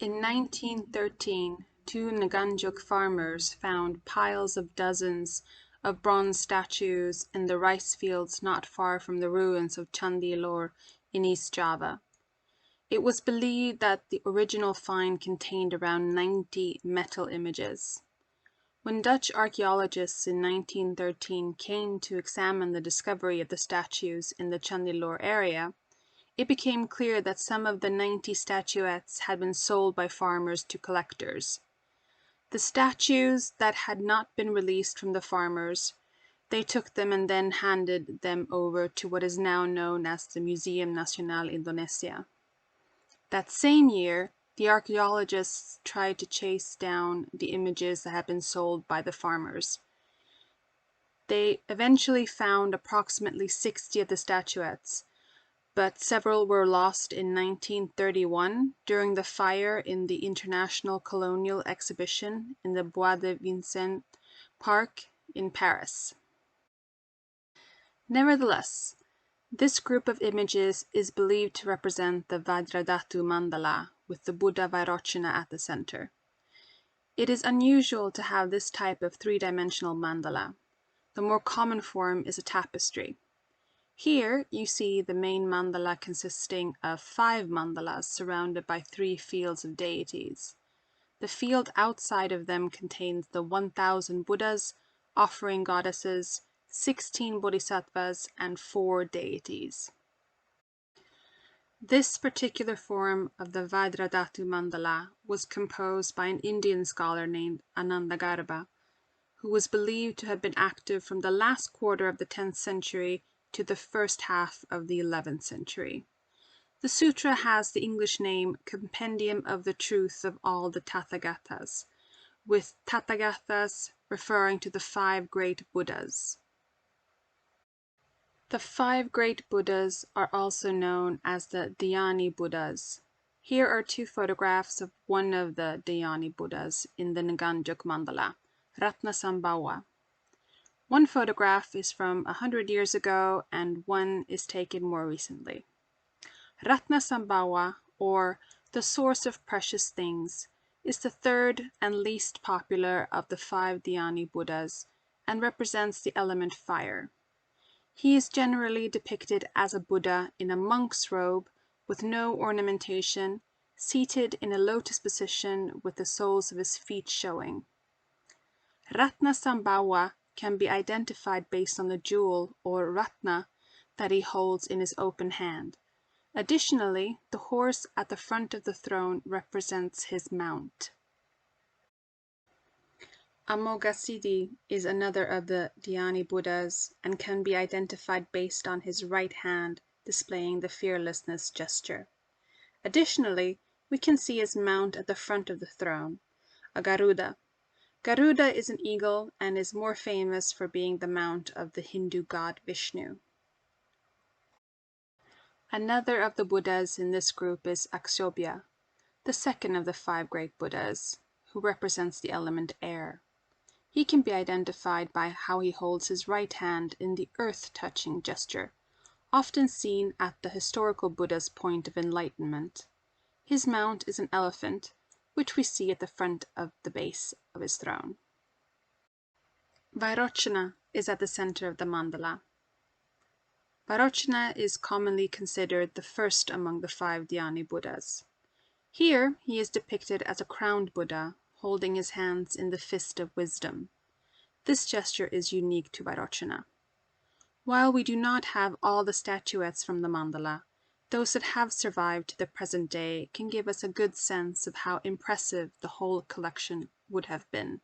In 1913, two Nganjuk farmers found piles of dozens of bronze statues in the rice fields not far from the ruins of Candilor in East Java. It was believed that the original find contained around 90 metal images. When Dutch archaeologists in 1913 came to examine the discovery of the statues in the Candilor area, it became clear that some of the 90 statuettes had been sold by farmers to collectors. The statues that had not been released from the farmers, they took them and then handed them over to what is now known as the Museum Nacional Indonesia. That same year, the archaeologists tried to chase down the images that had been sold by the farmers. They eventually found approximately 60 of the statuettes, but several were lost in 1931 during the fire in the International Colonial Exhibition in the Bois de Vincennes Park in Paris. Nevertheless, this group of images is believed to represent the VAJRADHATU mandala with the Buddha Vairocana at the center. It is unusual to have this type of three-dimensional mandala. The more common form is a tapestry. Here you see the main mandala consisting of 5 mandalas surrounded by 3 fields of deities. The field outside of them contains the 1,000 Buddhas, offering goddesses, 16 bodhisattvas, and 4 deities. This particular form of the VAJRADHATU mandala was composed by an Indian scholar named Anandagarbha, who was believed to have been active from the last quarter of the 10th century to the first half of the 11th century. The sutra has the English name Compendium of the Truth of All the Tathagatas, with Tathagatas referring to the 5 great Buddhas. The 5 great Buddhas are also known as the Dhyani Buddhas. Here are 2 photographs of one of the Dhyani Buddhas in the Nganjuk mandala, Ratnasambhava. One photograph is from 100 years ago and one is taken more recently. Ratnasambhava, or the source of precious things, is the 3rd and least popular of the 5 Dhyani Buddhas and represents the element fire. He is generally depicted as a Buddha in a monk's robe with no ornamentation, seated in a lotus position with the soles of his feet showing. Ratnasambhava can be identified based on the jewel, or ratna, that he holds in his open hand. Additionally, the horse at the front of the throne represents his mount. Amoghasiddhi is another of the Dhyani Buddhas and can be identified based on his right hand displaying the fearlessness gesture. Additionally, we can see his mount at the front of the throne, a Garuda. Garuda is an eagle and is more famous for being the mount of the Hindu god Vishnu. Another of the Buddhas in this group is Akshobhya, the second of the 5 great Buddhas, who represents the element air. He can be identified by how he holds his right hand in the earth-touching gesture, often seen at the historical Buddha's point of enlightenment. His mount is an elephant, which we see at the front of the base of his throne. Vairocana is at the center of the mandala. Vairocana is commonly considered the first among the 5 Dhyani Buddhas. Here he is depicted as a crowned Buddha, holding his hands in the fist of wisdom. This gesture is unique to Vairocana. While we do not have all the statuettes from the mandala, those that have survived to the present day can give us a good sense of how impressive the whole collection would have been.